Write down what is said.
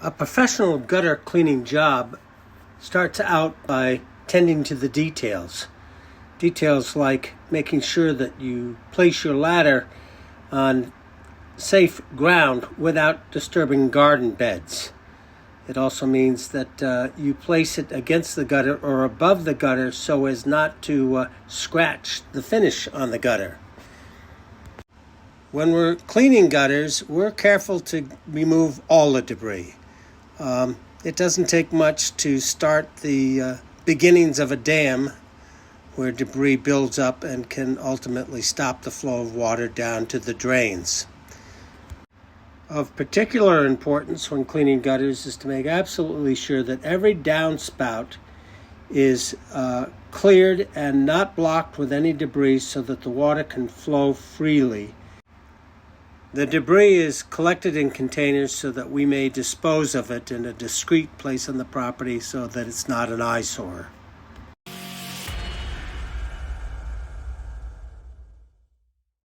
A professional gutter cleaning job starts out by tending to the details. Details like making sure that you place your ladder on safe ground without disturbing garden beds. It also means that you place it against the gutter or above the gutter so as not to scratch the finish on the gutter. When we're cleaning gutters, we're careful to remove all the debris. It doesn't take much to start the beginnings of a dam where debris builds up and can ultimately stop the flow of water down to the drains. Of particular importance when cleaning gutters is to make absolutely sure that every downspout is cleared and not blocked with any debris so that the water can flow freely. The debris is collected in containers so that we may dispose of it in a discreet place on the property so that it's not an eyesore.